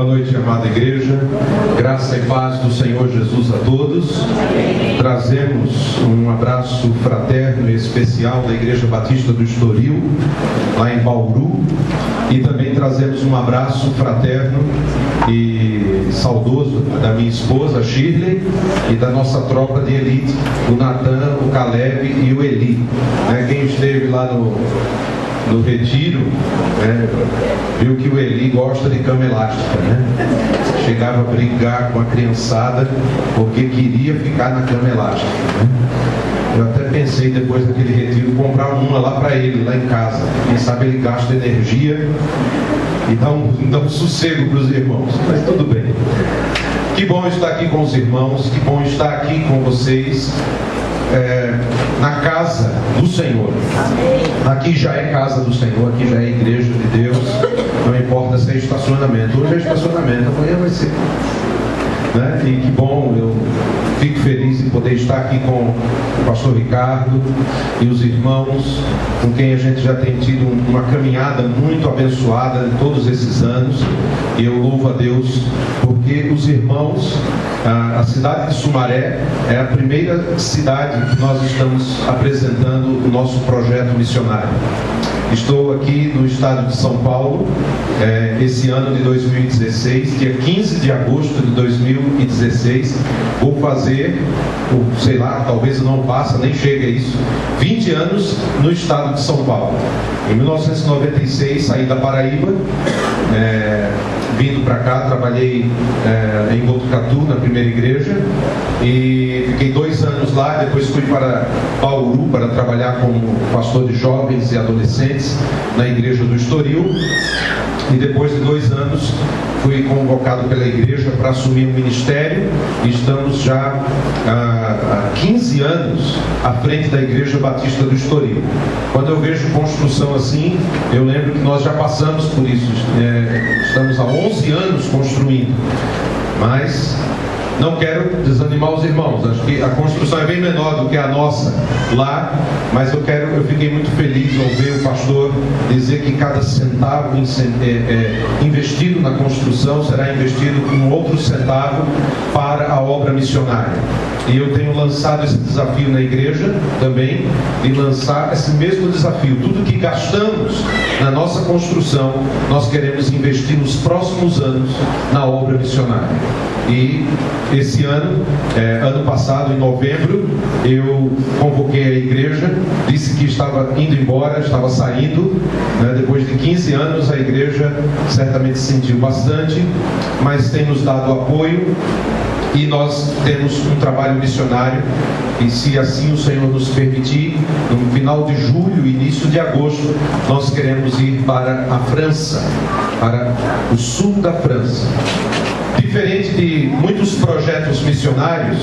noite, amada igreja. Graça e paz do Senhor Jesus a todos. Trazemos um abraço fraterno e especial da Igreja Batista do Estoril, lá em Bauru. E também trazemos um abraço fraterno e saudoso da minha esposa Shirley e da nossa tropa de elite, o Natan, o Caleb e o Eli. Quem esteve lá no retiro, viu que o Eli gosta de cama elástica, chegava a brigar com a criançada porque queria ficar na cama elástica, Eu até pensei, depois daquele retiro, comprar uma lá para ele, lá em casa. Quem sabe ele gasta energia e dá um sossego para os irmãos, mas tudo bem. Que bom estar aqui com os irmãos, que bom estar aqui com vocês, na casa do Senhor. Aqui já é casa do Senhor, aqui já é igreja de Deus. Não importa se é estacionamento. Hoje é estacionamento, amanhã vai ser, E que bom, eu fico feliz em poder estar aqui com o pastor Ricardo e os irmãos com quem a gente já tem tido uma caminhada muito abençoada em todos esses anos. E eu louvo a Deus porque os irmãos, a cidade de Sumaré é a primeira cidade que nós estamos apresentando o nosso projeto missionário. Estou aqui no estado de São Paulo, esse ano de 2016, dia 15 de agosto de 2016, vou fazer, sei lá, talvez não passa, nem chega a isso, 20 anos no estado de São Paulo. Em 1996 saí da Paraíba, vindo para cá, trabalhei em Botucatu, na primeira igreja, e fiquei 2 anos lá. Depois fui para Bauru para trabalhar como pastor de jovens e adolescentes na igreja do Estoril, e depois de 2 anos fui convocado pela igreja para assumir o ministério, e estamos já há 15 anos à frente da Igreja Batista do Estoril. Quando eu vejo construção assim, eu lembro que nós já passamos por isso. Estamos há 11 anos construindo, mas não quero desanimar os irmãos. Acho que a construção é bem menor do que a nossa lá, mas eu fiquei muito feliz ao ver o pastor dizer que cada centavo investido na construção será investido um outro centavo para a obra missionária. E eu tenho lançado esse desafio na igreja também, de lançar esse mesmo desafio. Tudo que gastamos na nossa construção, nós queremos investir nos próximos anos na obra missionária. E esse ano, ano passado, em novembro, eu convoquei a igreja, disse que estava indo embora, estava saindo, depois de 15 anos. A igreja certamente sentiu bastante, mas tem nos dado apoio, e nós temos um trabalho missionário, e se assim o Senhor nos permitir, no final de julho, início de agosto, nós queremos ir para a França, para o sul da França. Diferente de muitos projetos missionários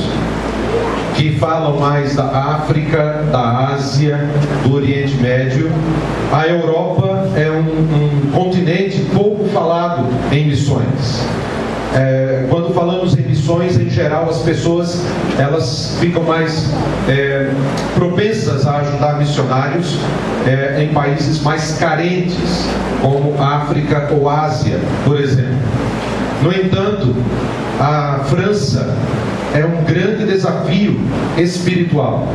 que falam mais da África, da Ásia, do Oriente Médio, a Europa é um continente pouco falado em missões. Quando falamos em missões, em geral, as pessoas elas ficam mais propensas a ajudar missionários em países mais carentes, como África ou Ásia, por exemplo. No entanto, a França é um grande desafio espiritual.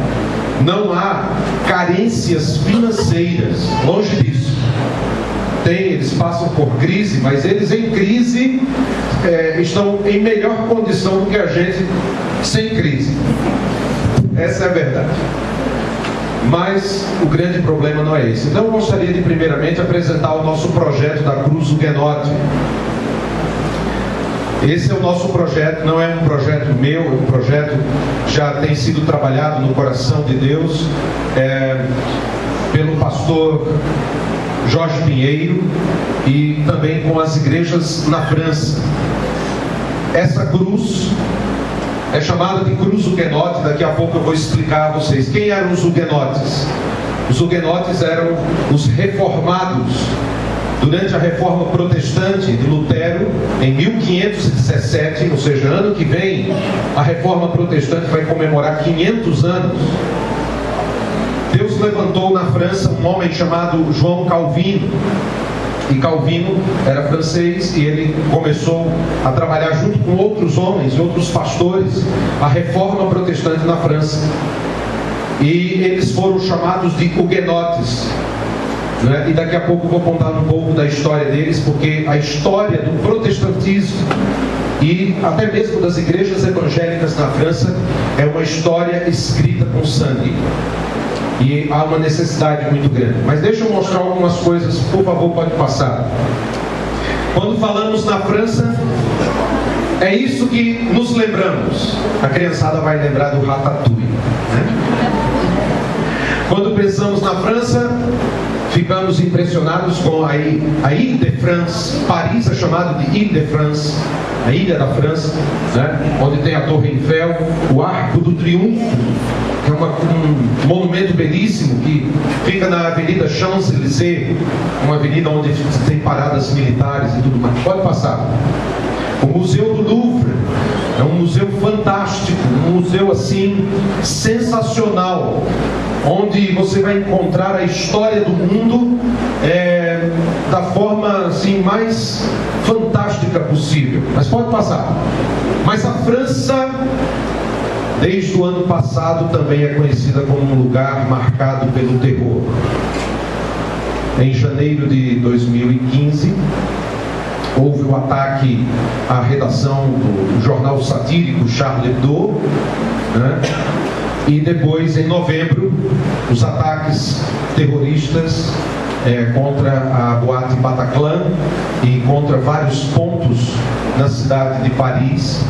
Não há carências financeiras, longe disso. Eles passam por crise, mas eles em crise estão em melhor condição do que a gente sem crise. Essa é a verdade. Mas o grande problema não é esse. Então eu gostaria de primeiramente apresentar o nosso projeto da Cruz Huguenote. Esse é o nosso projeto, não é um projeto meu, é um projeto que já tem sido trabalhado no coração de Deus pelo pastor Jorge Pinheiro e também com as igrejas na França. Essa cruz é chamada de Cruz Huguenote. Daqui a pouco eu vou explicar a vocês quem eram os huguenotes. Os huguenotes eram os reformados. Durante a reforma protestante de Lutero, em 1517, ou seja, ano que vem, a reforma protestante vai comemorar 500 anos. Deus levantou na França um homem chamado João Calvino. E Calvino era francês e ele começou a trabalhar junto com outros homens, outros pastores, a reforma protestante na França. E eles foram chamados de huguenotes, né? E daqui a pouco eu vou contar um pouco da história deles, porque a história do protestantismo e até mesmo das igrejas evangélicas na França é uma história escrita com sangue. E há uma necessidade muito grande. Mas deixa eu mostrar algumas coisas, por favor, pode passar. Quando falamos na França, é isso que nos lembramos. A criançada vai lembrar do Ratatouille, né? Quando pensamos na França, ficamos impressionados com a Ile-de-France. Paris é chamado de Ile-de-France, a ilha da França, né? Onde tem a Torre Eiffel, o Arco do Triunfo, que é um monumento belíssimo que fica na Avenida Champs-Élysées, uma avenida onde tem paradas militares e tudo mais. Pode passar. O Museu do Louvre é um museu fantástico, um museu assim sensacional, onde você vai encontrar a história do mundo da forma assim mais fantástica possível. Mas pode passar. Mas a França, desde o ano passado, também é conhecida como um lugar marcado pelo terror. Em janeiro de 2015, houve o ataque à redação do jornal satírico Charlie Hebdo, né? E depois, em novembro, os ataques terroristas contra a boate Bataclan e contra vários pontos na cidade de Paris,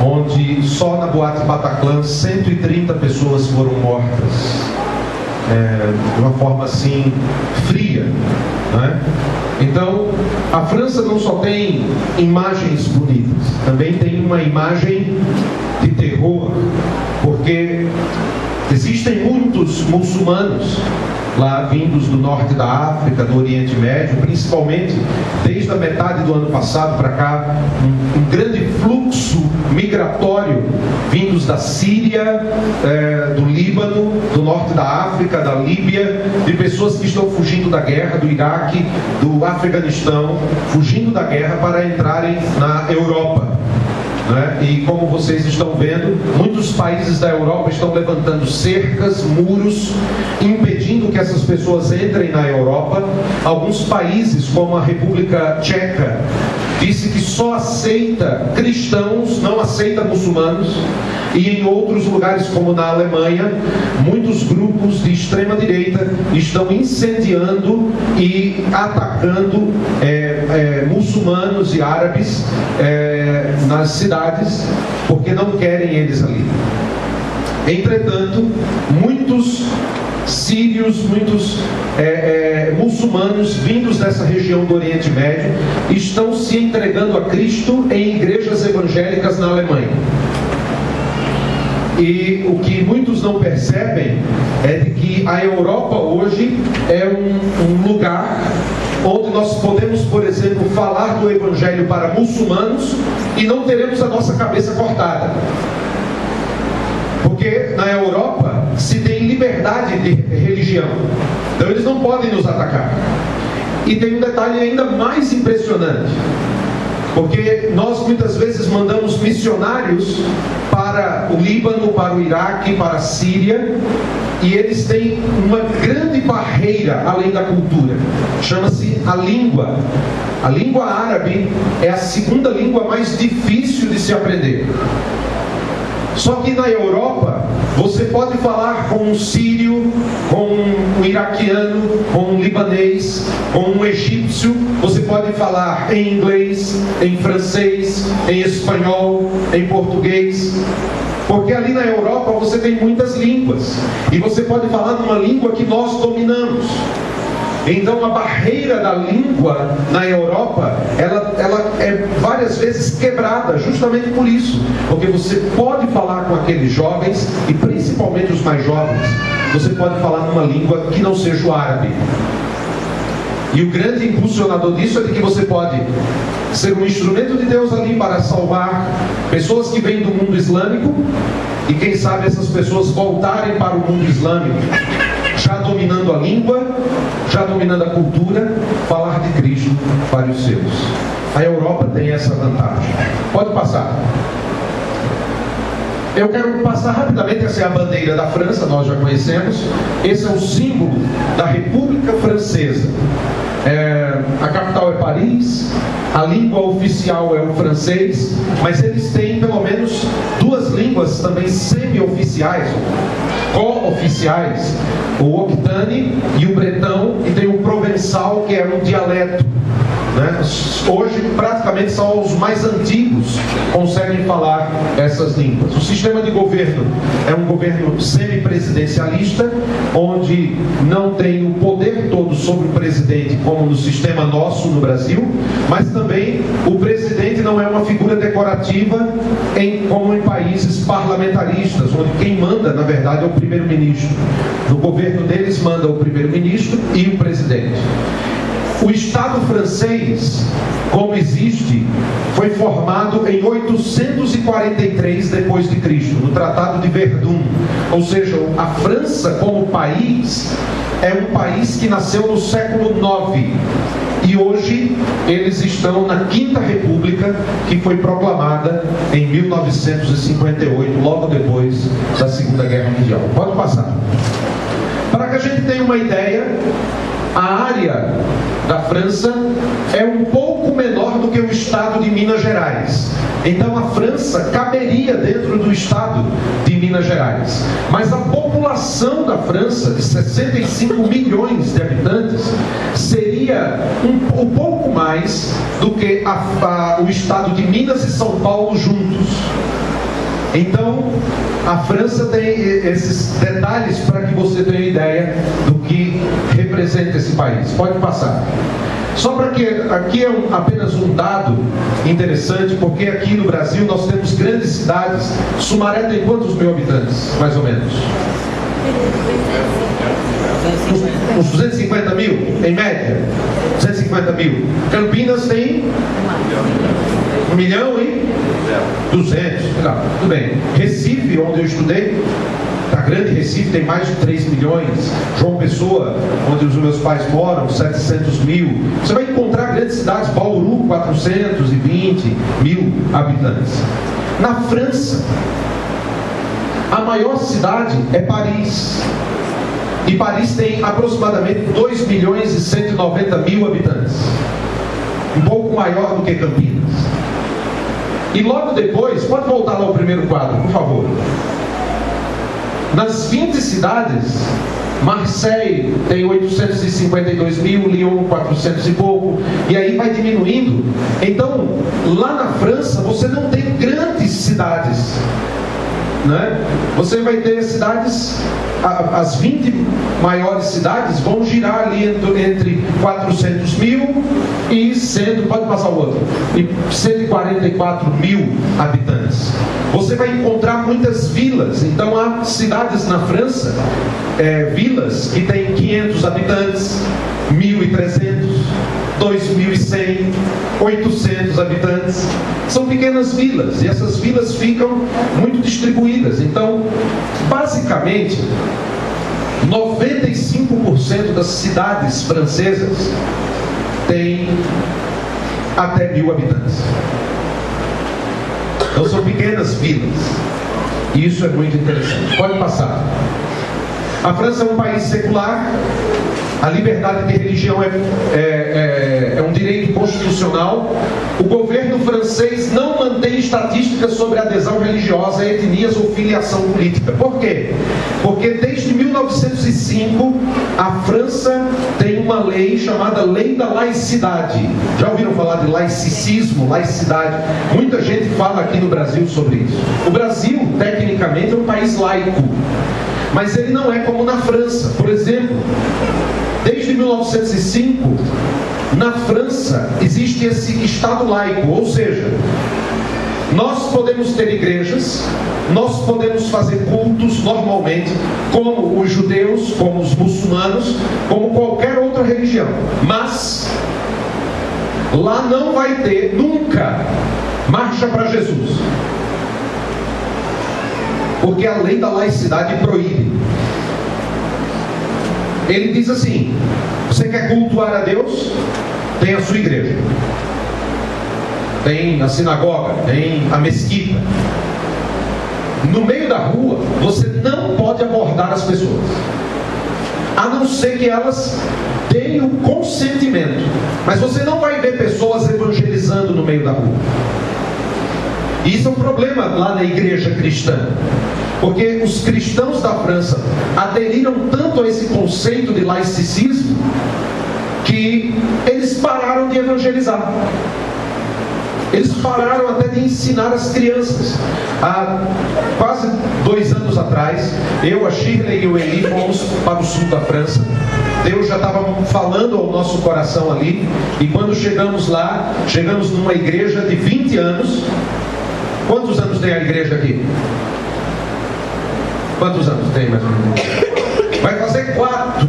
onde só na boate Bataclan 130 pessoas foram mortas, de uma forma assim fria, né? Então, a França não só tem imagens bonitas, também tem uma imagem de terror, porque existem muitos muçulmanos lá vindos do norte da África, do Oriente Médio, principalmente desde a metade do ano passado para cá, um grande fluxo migratório vindos da Síria, do Líbano, do norte da África, da Líbia, de pessoas que estão fugindo da guerra, do Iraque, do Afeganistão, fugindo da guerra para entrarem na Europa. Né? E como vocês estão vendo, muitos países da Europa estão levantando cercas, muros, impedindo que essas pessoas entrem na Europa. Alguns países, como a República Tcheca, disse que só aceita cristãos, não aceita muçulmanos. E em outros lugares, como na Alemanha, muitos grupos de extrema direita estão incendiando e atacando muçulmanos e árabes nas cidades, porque não querem eles ali. Entretanto, muitos sírios, muitos muçulmanos vindos dessa região do Oriente Médio estão se entregando a Cristo em igrejas evangélicas na Alemanha. E o que muitos não percebem é de que a Europa hoje é um lugar onde nós podemos, por exemplo, falar do Evangelho para muçulmanos e não teremos a nossa cabeça cortada. Porque na Europa se tem liberdade de religião, então eles não podem nos atacar. E tem um detalhe ainda mais impressionante, porque nós muitas vezes mandamos missionários para o Líbano, para o Iraque, para a Síria, e eles têm uma grande barreira além da cultura, chama-se a língua. A língua árabe é a segunda língua mais difícil de se aprender. Só que na Europa, você pode falar com um sírio, com um iraquiano, com um libanês, com um egípcio. Você pode falar em inglês, em francês, em espanhol, em português. Porque ali na Europa você tem muitas línguas. E você pode falar numa língua que nós dominamos. Então a barreira da língua na Europa, ela é várias vezes quebrada, justamente por isso. Porque você pode falar com aqueles jovens, e principalmente os mais jovens, você pode falar numa língua que não seja o árabe. E o grande impulsionador disso é de que você pode ser um instrumento de Deus ali para salvar pessoas que vêm do mundo islâmico, e quem sabe essas pessoas voltarem para o mundo islâmico, já dominando a língua, já dominando a cultura, falar de Cristo para os seus. A Europa tem essa vantagem. Pode passar. Eu quero passar rapidamente. Essa é a bandeira da França, nós já conhecemos. Esse é o símbolo da República Francesa. A capital é Paris, a língua oficial é o francês, mas eles têm pelo menos duas línguas também semi-oficiais, co-oficiais, o Octane e o Bretão, e tem o Provençal, que é um dialeto. Hoje praticamente só os mais antigos conseguem falar essas línguas. O sistema de governo é um governo semipresidencialista, onde não tem o poder todo sobre o presidente, como no sistema nosso no Brasil, mas também o presidente não é uma figura decorativa como em países parlamentaristas, onde quem manda na verdade é o primeiro-ministro. No governo deles manda o primeiro-ministro e o presidente. O Estado francês, como existe, foi formado em 843 depois de Cristo, no Tratado de Verdun. Ou seja, a França como país é um país que nasceu no século IX. E hoje eles estão na Quinta República, que foi proclamada em 1958, logo depois da Segunda Guerra Mundial. Pode passar. Para que a gente tenha uma ideia, a área da França é um pouco menor do que o estado de Minas Gerais. Então a França caberia dentro do estado de Minas Gerais. Mas a população da França, de 65 milhões de habitantes, seria um pouco mais do que o estado de Minas e São Paulo juntos. Então, a França tem esses detalhes para que você tenha ideia do que representa esse país. Pode passar. Só para que aqui é apenas um dado interessante, porque aqui no Brasil nós temos grandes cidades. Sumaré tem quantos mil habitantes, mais ou menos? Uns 250 mil, em média. 250 mil. Campinas tem 1 milhão e 200. Não, tudo bem. Recife, onde eu estudei, a grande Recife tem mais de 3 milhões. João Pessoa, onde os meus pais moram, 700 mil. Você vai encontrar grandes cidades, Bauru, 420 mil habitantes. Na França, a maior cidade é Paris. E Paris tem aproximadamente 2 milhões e 190 mil habitantes. Um pouco maior do que Campinas. E logo depois, pode voltar lá ao primeiro quadro, por favor. Nas 20 cidades, Marseille tem 852 mil, Lyon 400 e pouco, e aí vai diminuindo. Então, lá na França, você não tem grandes cidades, né? Você vai ter cidades, as 20 maiores cidades vão girar ali entre 400 mil e 100, pode passar o outro, e 144 mil habitantes. Você vai encontrar muitas vilas. Então há cidades na França, vilas que têm 500 habitantes, 1.300, 2.100, 800 habitantes. São pequenas vilas, e essas vilas ficam muito distribuídas. Então, basicamente, 95% das cidades francesas têm até 1.000 habitantes. Então são pequenas vilas. E isso é muito interessante. Pode passar. A França é um país secular. A liberdade de religião é um direito constitucional. O governo francês não mantém estatísticas sobre adesão religiosa, etnias ou filiação política. Por quê? Porque desde 1905 a França tem uma lei chamada Lei da Laicidade. Já ouviram falar de laicismo, laicidade? Muita gente fala aqui no Brasil sobre isso. O Brasil, tecnicamente, é um país laico, mas ele não é como na França. Por exemplo, desde 1905, na França, existe esse Estado laico, ou seja, nós podemos ter igrejas, nós podemos fazer cultos normalmente, como os judeus, como os muçulmanos, como qualquer outra religião, mas lá não vai ter nunca marcha para Jesus, porque a lei da laicidade proíbe. ele diz assim: você quer cultuar a Deus? Tem a sua igreja, tem a sinagoga, tem a mesquita. No meio da rua, você não pode abordar as pessoas, a não ser que elas deem o consentimento. Mas você não vai ver pessoas evangelizando no meio da rua. E isso é um problema lá na igreja cristã, porque os cristãos da França aderiram tanto a esse conceito de laicismo que eles pararam de evangelizar. Eles pararam até de ensinar as crianças. Há quase 2 anos atrás, eu, a Shirley e o Eli fomos para o sul da França. Deus já estava falando ao nosso coração ali. E quando chegamos lá, chegamos numa igreja de 20 anos. Quantos anos tem a igreja aqui? Quantos anos tem mais ou menos? Vai fazer 4.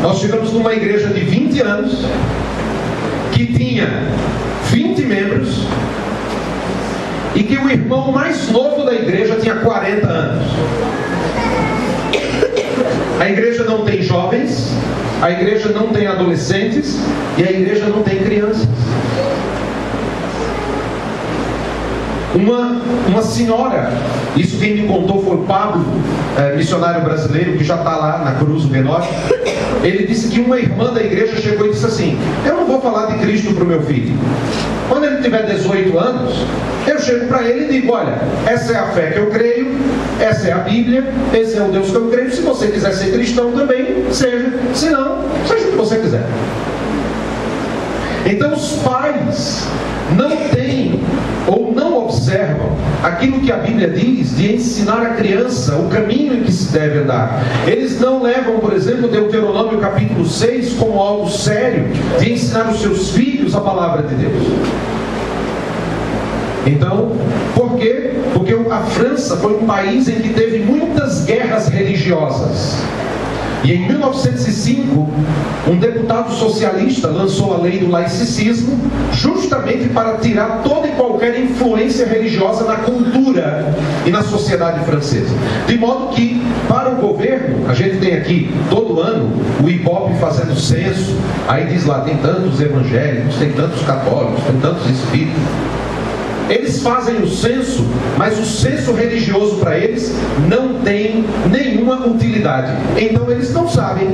Nós chegamos numa igreja de 20 anos, que tinha 20 membros, e que o irmão mais novo da igreja tinha 40 anos. A igreja não tem jovens, a igreja não tem adolescentes, e a igreja não tem crianças. Uma senhora, isso quem me contou foi o Pablo, missionário brasileiro, que já está lá na Cruz, o menor. Ele disse que uma irmã da igreja chegou e disse assim: eu não vou falar de Cristo para o meu filho. Quando ele tiver 18 anos, eu chego para ele e digo: olha, essa é a fé que eu creio, essa é a Bíblia, esse é o Deus que eu creio. Se você quiser ser cristão também, seja. Se não, seja o que você quiser. Então os pais não têm ou não observam aquilo que a Bíblia diz de ensinar a criança o caminho em que se deve andar. Eles não levam, por exemplo, Deuteronômio capítulo 6 como algo sério, de ensinar os seus filhos a palavra de Deus. Então, por quê? Porque a França foi um país em que teve muitas guerras religiosas. E em 1905, um deputado socialista lançou a lei do laicismo, justamente para tirar toda e qualquer influência religiosa na cultura e na sociedade francesa. De modo que, para o governo, a gente tem aqui, todo ano, o IBOP fazendo censo, aí diz lá, tem tantos evangélicos, tem tantos católicos, tem tantos espíritas. Eles fazem o censo, mas o censo religioso para eles não tem nenhuma utilidade. Então eles não sabem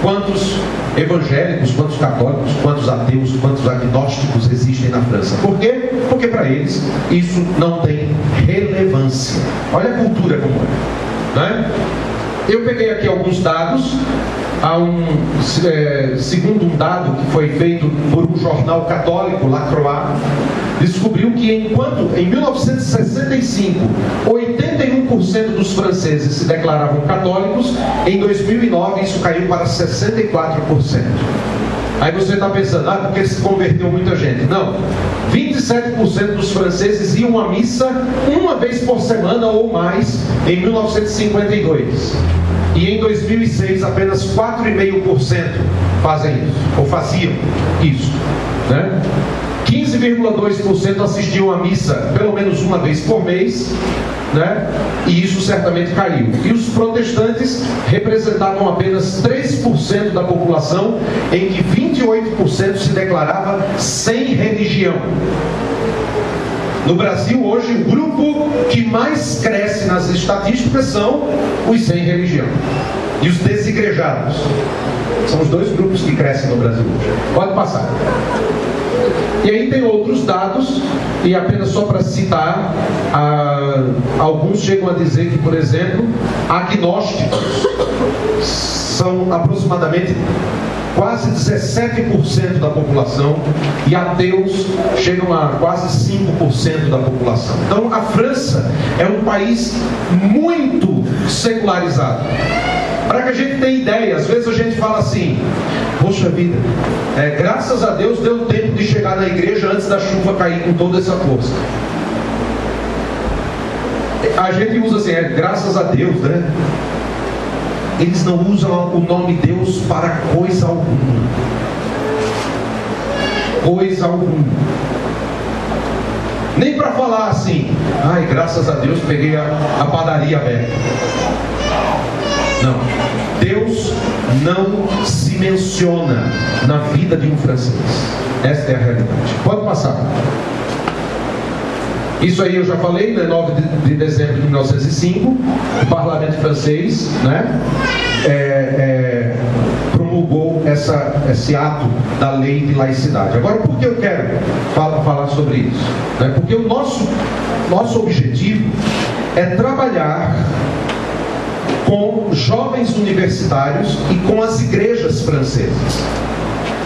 quantos evangélicos, quantos católicos, quantos ateus, quantos agnósticos existem na França. Por quê? Porque para eles isso não tem relevância. Olha a cultura como é, né? Eu peguei aqui alguns dados. Segundo um dado que foi feito por um jornal católico, La Croix, descobriu que enquanto em 1965 81% dos franceses se declaravam católicos, em 2009 isso caiu para 64%. Aí você está pensando, porque se converteu muita gente. Não, 27% dos franceses iam à missa uma vez por semana ou mais em 1952. E em 2006 apenas 4,5% fazem isso, ou faziam isso, né? 15,2% assistiam à missa pelo menos uma vez por mês, né? E isso certamente caiu. E os protestantes representavam apenas 3% da população, em que 28% se declarava sem religião. No Brasil hoje, o grupo que mais cresce nas estatísticas são os sem religião e os desigrejados. São os 2 grupos que crescem no Brasil hoje. Pode passar. E aí tem outros dados, e apenas só para citar, alguns chegam a dizer que, por exemplo, agnósticos são aproximadamente quase 17% da população, e ateus chegam a quase 5% da população. Então a França é um país muito secularizado. Para que a gente tenha ideia, às vezes a gente fala assim: poxa vida, graças a Deus deu tempo de chegar na igreja antes da chuva cair com toda essa força. A gente usa assim, graças a Deus, né? Eles não usam o nome Deus para coisa alguma. Coisa alguma. Nem para falar assim: ai, graças a Deus peguei a padaria aberta. Não. Deus não se menciona na vida de um francês. Esta é a realidade. Pode passar. Isso aí eu já falei, né? 9 de dezembro de 1905, o parlamento francês, né, promulgou esse ato da lei de laicidade. Agora, por que eu quero falar sobre isso? Né? Porque o nosso objetivo é trabalhar com jovens universitários e com as igrejas francesas.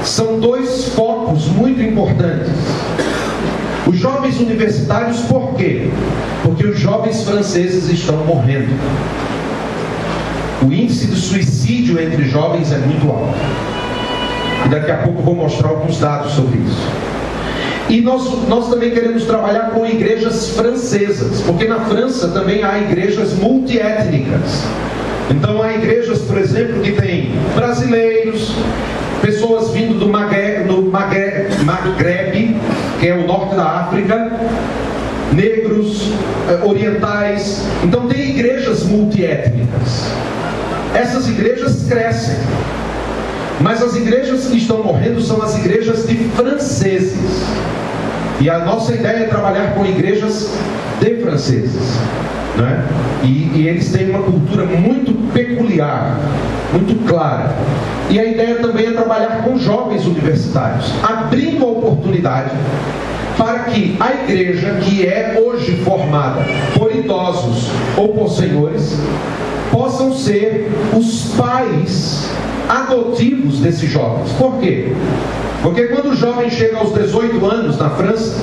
São dois focos muito importantes. Os jovens universitários, por quê? Porque os jovens franceses estão morrendo. O índice de suicídio entre jovens é muito alto. E daqui a pouco eu vou mostrar alguns dados sobre isso. E nós também queremos trabalhar com igrejas francesas, porque na França também há igrejas multiétnicas. Então há igrejas, por exemplo, que tem brasileiros, pessoas vindo do Maghreb, que é o norte da África, negros, orientais. Então tem igrejas multiétnicas. Essas igrejas crescem. Mas as igrejas que estão morrendo são as igrejas de franceses. E a nossa ideia é trabalhar com igrejas de franceses, né? E eles têm uma cultura muito peculiar, muito clara. E a ideia também é trabalhar com jovens universitários, abrindo a oportunidade para que a igreja, que é hoje formada por idosos ou por senhores, possam ser os pais adotivos desses jovens. Por quê? Porque quando o jovem chega aos 18 anos na França,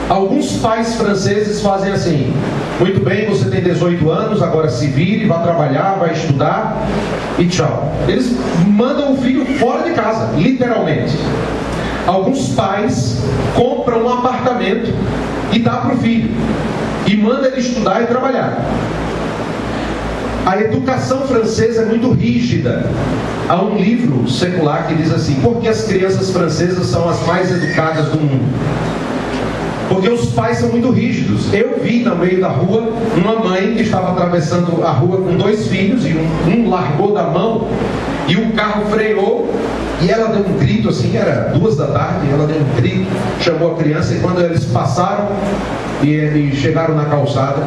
alguns pais franceses fazem assim: muito bem, você tem 18 anos, agora se vire, vá trabalhar, vai estudar e tchau. Eles mandam o filho fora de casa, literalmente. Alguns pais compram um apartamento e dá para o filho e manda ele estudar e trabalhar. A educação francesa é muito rígida. Há um livro secular que diz assim: por que as crianças francesas são as mais educadas do mundo? Porque os pais são muito rígidos. Eu vi no meio da rua uma mãe que estava atravessando a rua com 2 filhos, e um largou da mão e o carro freou, e ela deu um grito assim, era 2 da tarde, ela deu um grito, chamou a criança, e quando eles passaram e chegaram na calçada,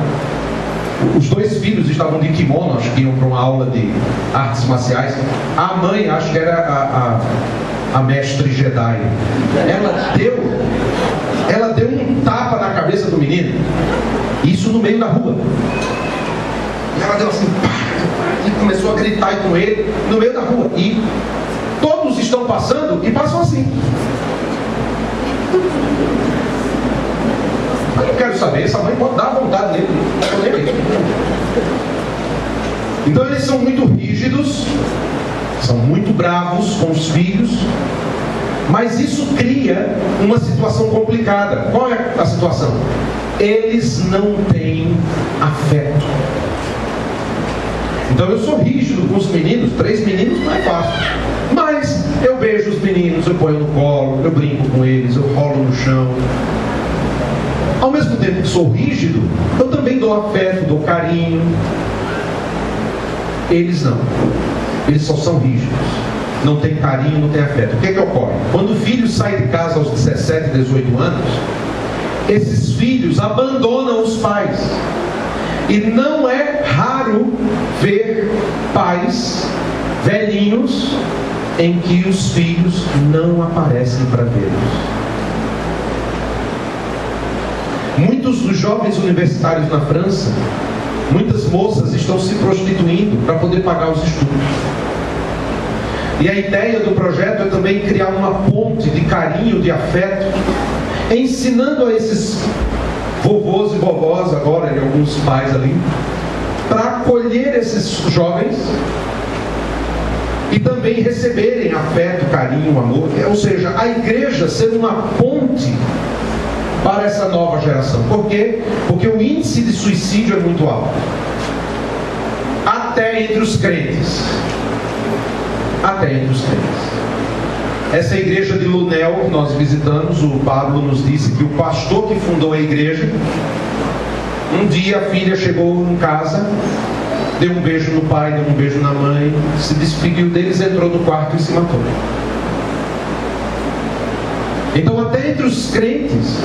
os 2 filhos estavam de kimono, acho que iam para uma aula de artes marciais. A mãe, acho que era a mestre Jedi, ela deu um tapa na cabeça do menino, isso no meio da rua. E ela deu assim, pá, e começou a gritar com ele no meio da rua. E todos estão passando e passam assim. Eu não quero saber, essa mãe pode dar vontade nele. Então eles são muito rígidos, são muito bravos com os filhos, mas isso cria uma situação complicada. Qual é a situação? Eles não têm afeto. Então eu sou rígido com os meninos, 3 meninos não é fácil. Mas eu beijo os meninos, eu ponho no colo, eu brinco com eles, eu rolo no chão. Ao mesmo tempo que sou rígido, eu também dou afeto, dou carinho. Eles não. Eles só são rígidos. Não tem carinho, não tem afeto. O que é que ocorre? Quando o filho sai de casa aos 17, 18 anos, esses filhos abandonam os pais. E não é raro ver pais velhinhos em que os filhos não aparecem para vê-los. Muitos dos jovens universitários na França, muitas moças estão se prostituindo para poder pagar os estudos. E a ideia do projeto é também criar uma ponte de carinho, de afeto, ensinando a esses vovôs e vovós, agora, e alguns pais ali, para acolher esses jovens e também receberem afeto, carinho, amor. Ou seja, a igreja ser uma ponte para essa nova geração. Por quê? Porque o índice de suicídio é muito alto. Até entre os crentes. Até entre os crentes. Essa igreja de Lunel que nós visitamos, o Pablo nos disse que o pastor que fundou a igreja, um dia a filha chegou em casa deu um beijo no pai, deu um beijo na mãe, se despediu deles, entrou no quarto e se matou. Então, até entre os crentes,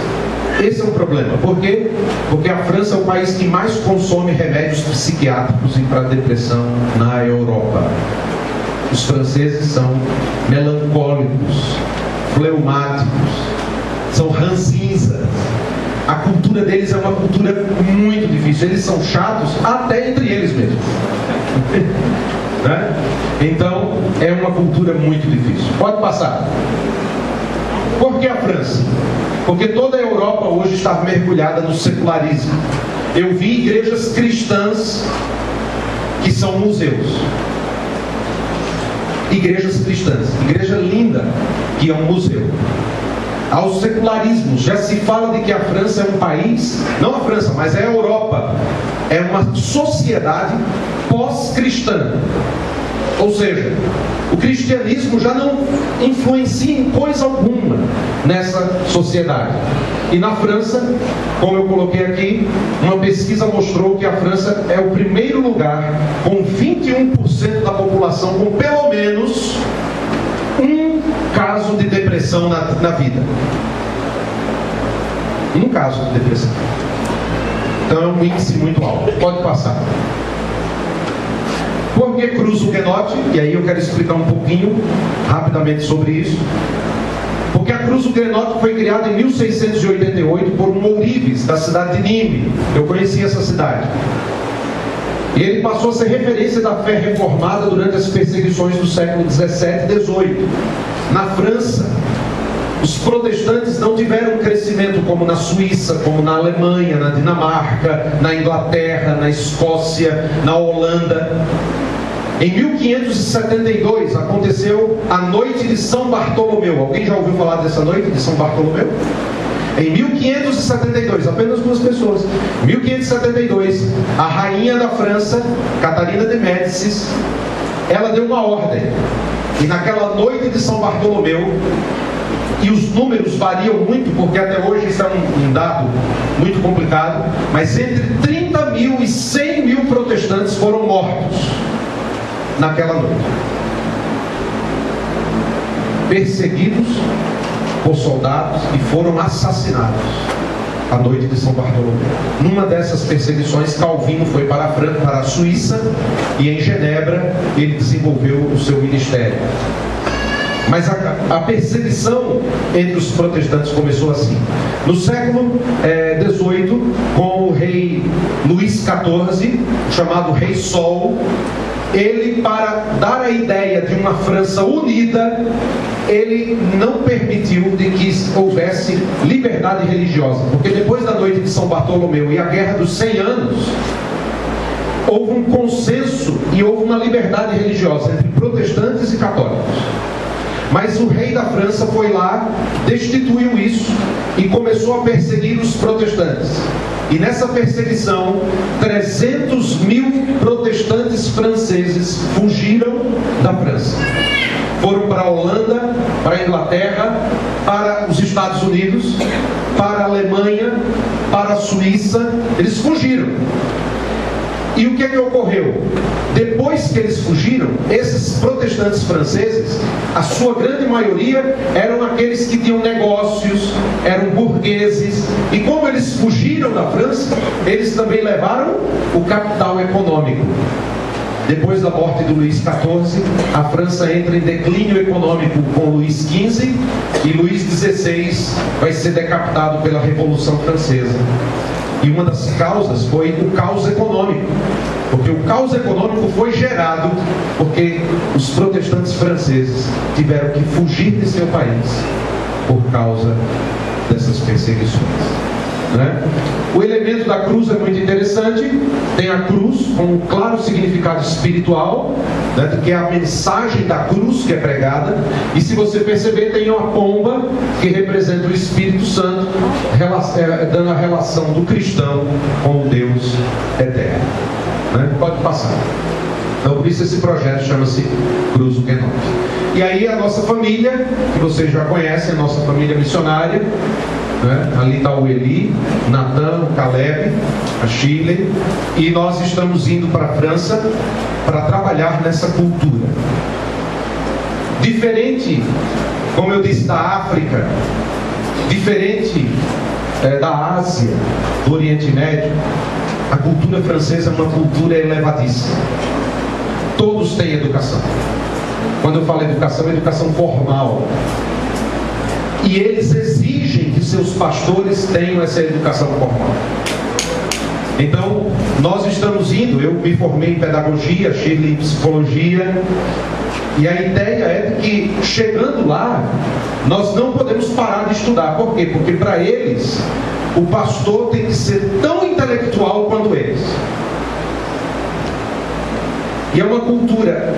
esse é um problema. Por quê? Porque a França é o país que mais consome remédios psiquiátricos e para depressão na Europa. Os franceses são melancólicos, fleumáticos, são ranzinzas. A cultura deles é uma cultura muito difícil. Eles são chatos até entre eles mesmos. Né? Então, é uma cultura muito difícil. Pode passar. Por que a França? Porque toda a Europa hoje está mergulhada no secularismo. Eu vi igrejas cristãs que são museus. Igrejas cristãs. Igreja linda que é um museu. Ao secularismo, já se fala de que a França é um país, não a França, mas é a Europa, é uma sociedade pós-cristã. Ou seja, o cristianismo já não influencia em coisa alguma nessa sociedade. E na França, como eu coloquei aqui, uma pesquisa mostrou que a França é o primeiro lugar com 21% da população com pelo menos um caso de depressão na vida. Um caso de depressão. Então é um índice muito alto. Pode passar. Por que Cruz-Huguenote? E aí eu quero explicar um pouquinho, rapidamente, sobre isso. Porque a Cruz-Huguenote foi criada em 1688 por um ourives da cidade de Nîmes. Eu conheci essa cidade. E ele passou a ser referência da fé reformada durante as perseguições do século 17 e 18. Na França, os protestantes não tiveram crescimento como na Suíça, como na Alemanha, na Dinamarca, na Inglaterra, na Escócia, na Holanda. Em 1572 aconteceu a noite de São Bartolomeu. Alguém já ouviu falar dessa noite de São Bartolomeu? Em 1572, apenas duas pessoas. Em 1572, a rainha da França, Catarina de Médicis, ela deu uma ordem. E naquela noite de São Bartolomeu, e os números variam muito, porque até hoje isso é um dado muito complicado, mas entre 30 mil e 100 mil protestantes foram mortos naquela noite. Perseguidos por soldados e foram assassinados a noite de São Bartolomeu. Numa dessas perseguições, Calvino foi para a Suíça e em Genebra ele desenvolveu o seu ministério. Mas a perseguição entre os protestantes começou assim. No século XVIII, com o rei Luís XIV, chamado Rei Sol, ele, para dar a ideia de uma França unida, ele não permitiu de que houvesse liberdade religiosa. Porque depois da noite de São Bartolomeu e a Guerra dos 100 anos, houve um consenso e houve uma liberdade religiosa entre protestantes e católicos. Mas o rei da França foi lá, destituiu isso e começou a perseguir os protestantes. E nessa perseguição, 300 mil protestantes franceses fugiram da França. Foram para a Holanda, para a Inglaterra, para os Estados Unidos, para a Alemanha, para a Suíça. Eles fugiram. E o que é que ocorreu? Depois que eles fugiram, esses protestantes franceses, a sua grande maioria eram aqueles que tinham negócios, eram burgueses, e como eles fugiram da França, eles também levaram o capital econômico. Depois da morte do Luís XIV, a França entra em declínio econômico com Luís XV, e Luís XVI vai ser decapitado pela Revolução Francesa. E uma das causas foi o caos econômico, porque o caos econômico foi gerado porque os protestantes franceses tiveram que fugir de seu país por causa dessas perseguições, né? O elemento da cruz é muito interessante. Tem a cruz com um claro significado espiritual, né, que é a mensagem da cruz que é pregada. E se você perceber, tem uma pomba que representa o Espírito Santo, dando a relação do cristão com o Deus eterno, né? Pode passar. Então, por isso esse projeto chama-se Cruz-Huguenote. E aí a nossa família, que vocês já conhecem, a nossa família missionária, né? Ali está o Eli, o Natan, o Caleb, a Shirley, e nós estamos indo para a França para trabalhar nessa cultura. Diferente, como eu disse, da África, diferente da Ásia, do Oriente Médio, a cultura francesa é uma cultura elevadíssima. Todos têm educação. Quando eu falo educação, é educação formal. E eles exigem que seus pastores tenham essa educação formal. Então, nós estamos indo, eu me formei em pedagogia, Shirley em psicologia, e a ideia é de que, chegando lá, nós não podemos parar de estudar. Por quê? Porque para eles, o pastor tem que ser tão intelectual quanto eles. E é uma cultura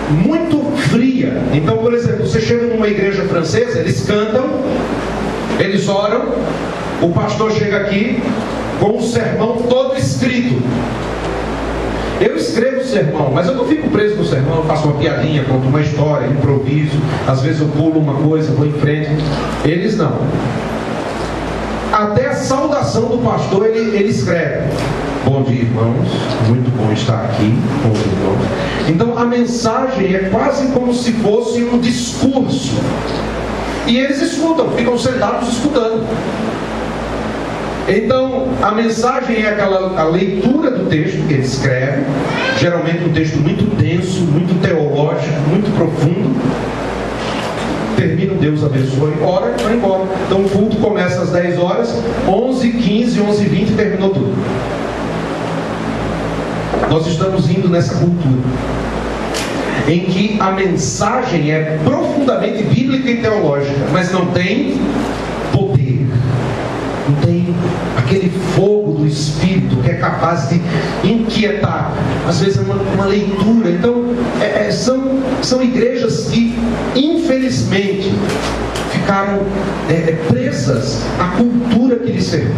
muito fria. Então, por exemplo, você chega numa igreja francesa, eles cantam, eles oram, o pastor chega aqui com o sermão todo escrito. Eu escrevo o sermão, mas eu não fico preso no sermão, eu faço uma piadinha, conto uma história, improviso, às vezes eu pulo uma coisa, vou em frente. Eles não. Até a saudação do pastor ele escreve. Bom dia, irmãos, muito bom estar aqui com os irmãos. Então a mensagem é quase como se fosse um discurso. E eles escutam, ficam sentados escutando. Então a mensagem é a leitura do texto que ele escreve, geralmente um texto muito denso, muito teológico, muito profundo. Termina, Deus abençoe, ora e vai embora. Então o culto começa às 10 horas, 11h15, 11h20 terminou tudo. Nós estamos indo nessa cultura em que a mensagem é profundamente bíblica e teológica, mas não tem poder, não tem aquele fogo do Espírito que é capaz de inquietar. Às vezes é uma leitura. Então são igrejas que infelizmente ficaram presas à cultura que lhes serviu.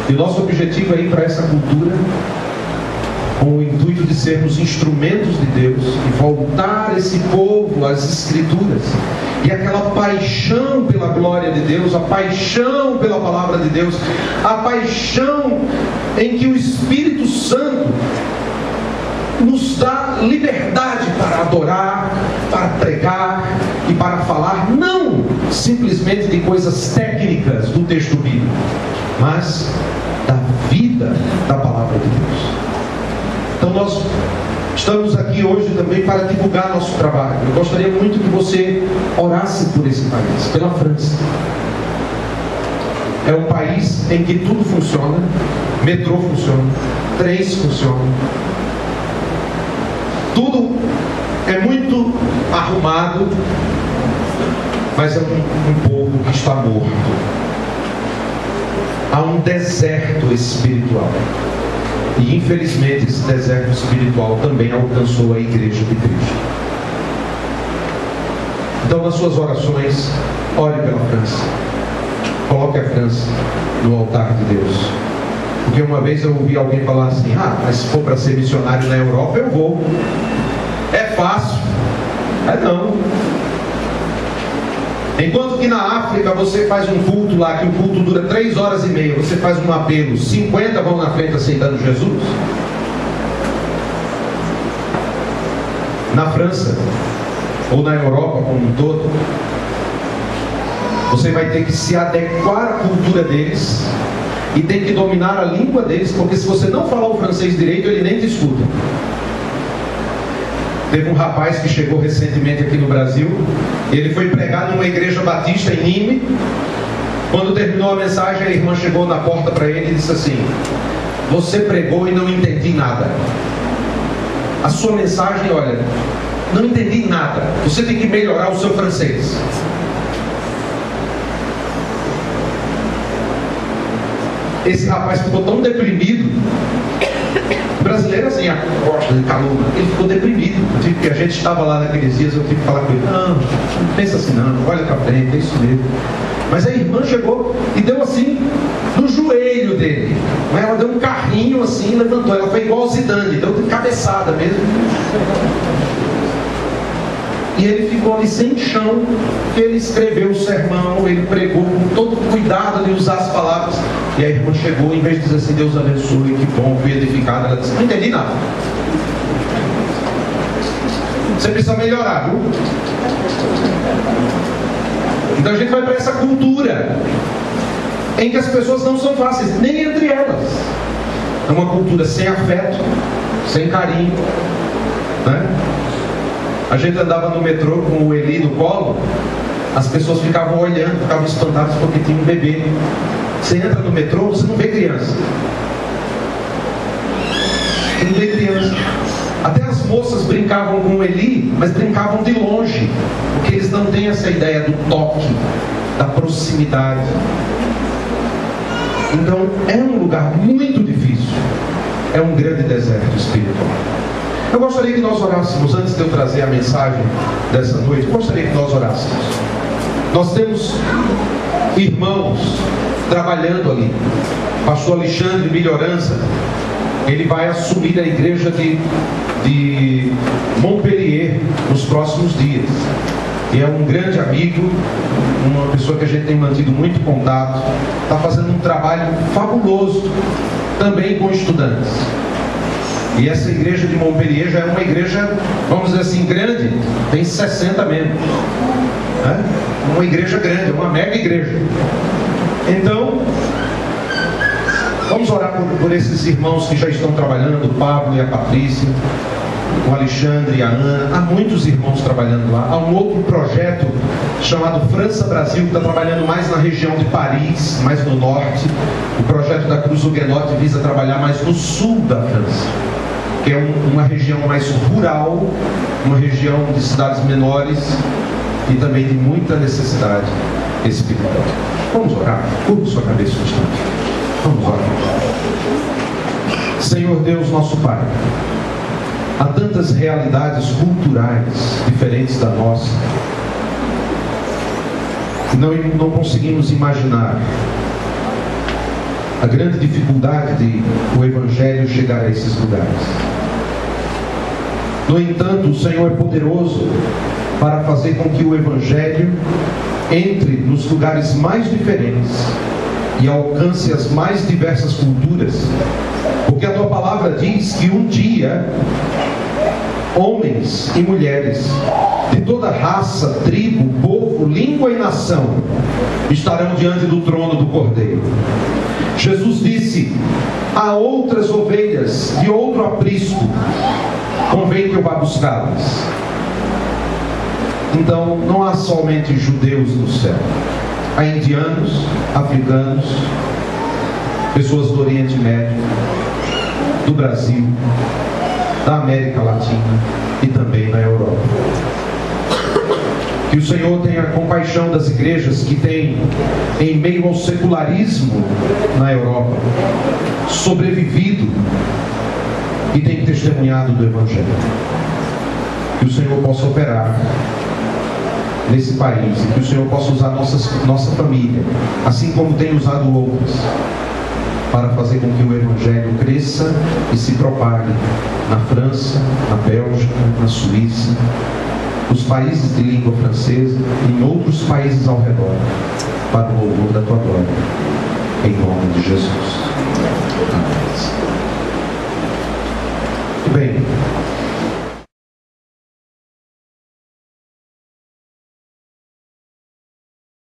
E o nosso objetivo é ir para essa cultura com o intuito de sermos instrumentos de Deus e voltar esse povo às Escrituras. E aquela paixão pela glória de Deus, a paixão pela palavra de Deus, a paixão em que o Espírito Santo nos dá liberdade para adorar, para pregar e para falar, não simplesmente de coisas técnicas do texto bíblico, mas da vida da palavra de Deus. Então nós estamos aqui hoje também para divulgar nosso trabalho. Eu gostaria muito que você orasse por esse país, pela França. É um país em que tudo funciona, metrô funciona, trens funcionam, tudo é muito arrumado, mas é um povo que está morto. Há um deserto espiritual. E infelizmente esse deserto espiritual também alcançou a igreja de Cristo. Então nas suas orações, ore pela França. Coloque a França no altar de Deus. Porque uma vez eu ouvi alguém falar assim: mas se for para ser missionário na Europa, eu vou. É fácil. Não. Enquanto que na África você faz um culto lá, que o culto dura 3 horas e meia, você faz um apelo, 50 vão na frente aceitando Jesus. Na França, ou na Europa como um todo, você vai ter que se adequar à cultura deles e tem que dominar a língua deles, porque se você não falar o francês direito, ele nem te escuta. Teve um rapaz que chegou recentemente aqui no Brasil, ele foi pregar numa igreja batista em Nîmes. Quando terminou a mensagem, a irmã chegou na porta para ele e disse assim: você pregou e não entendi nada. A sua mensagem, olha, não entendi nada, você tem que melhorar o seu francês. Esse rapaz ficou tão deprimido. O brasileiro assim, gosta de calúnia. Ele ficou deprimido. Porque a gente estava lá naqueles dias, eu tive que falar com ele: não pensa assim não, olha para frente, é isso mesmo. Mas a irmã chegou e deu assim no joelho dele. Ela deu um carrinho assim e levantou. Ela foi igual ao Zidane, deu de cabeçada mesmo. E ele ficou ali sem chão. Ele escreveu o sermão, ele pregou com todo cuidado de usar as palavras. E a irmã chegou, em vez de dizer assim, Deus abençoe, que bom, fui edificada, ela disse, não entendi nada. Você precisa melhorar, viu? Então a gente vai para essa cultura em que as pessoas não são fáceis, nem entre elas. É uma cultura sem afeto, sem carinho, né? A gente andava no metrô com o Eli no colo, as pessoas ficavam olhando, ficavam espantadas porque tinha um bebê. Você entra no metrô, você não vê criança. Você não vê criança. Até as moças brincavam com o Eli, mas brincavam de longe, porque eles não têm essa ideia do toque, da proximidade. Então é um lugar muito difícil, é um grande deserto espiritual. Eu gostaria que nós orássemos, antes de eu trazer a mensagem dessa noite, eu gostaria que nós orássemos. Nós temos irmãos trabalhando ali. Pastor Alexandre Melhorança, ele vai assumir a igreja de Montpellier nos próximos dias. E é um grande amigo, uma pessoa que a gente tem mantido muito contato, está fazendo um trabalho fabuloso, também com estudantes. E essa igreja de Montpellier já é uma igreja, vamos dizer assim, grande, tem 60 membros. Né? Uma igreja grande, uma mega igreja. Então, vamos orar por esses irmãos que já estão trabalhando, o Pablo e a Patrícia, o Alexandre e a Ana. Há muitos irmãos trabalhando lá. Há um outro projeto chamado França Brasil, que está trabalhando mais na região de Paris, mais no norte. O projeto da Cruz Huguenote visa trabalhar mais no sul da França, que é uma região mais rural, uma região de cidades menores e também de muita necessidade espiritual. Vamos orar? Curva sua cabeça um instante. Vamos orar. Senhor Deus, nosso Pai, há tantas realidades culturais diferentes da nossa que não conseguimos imaginar a grande dificuldade de o Evangelho chegar a esses lugares. No entanto, o Senhor é poderoso para fazer com que o Evangelho entre nos lugares mais diferentes e alcance as mais diversas culturas, porque a Tua Palavra diz que um dia homens e mulheres de toda raça, tribo, povo, língua e nação estarão diante do trono do Cordeiro. Jesus disse: há outras ovelhas de outro aprisco, convém que eu vá buscá-las. Então não há somente judeus no céu, há indianos, africanos, pessoas do Oriente Médio, do Brasil, da América Latina e também na Europa. Que o Senhor tenha compaixão das igrejas que têm, em meio ao secularismo na Europa, sobrevivido e têm testemunhado do Evangelho. Que o Senhor possa operar nesse país e que o Senhor possa usar nossa família, assim como tem usado outras, para fazer com que o Evangelho cresça e se propague na França, na Bélgica, na Suíça, nos países de língua francesa e em outros países ao redor, para o louvor da Tua glória, em nome de Jesus. Amém. Muito bem.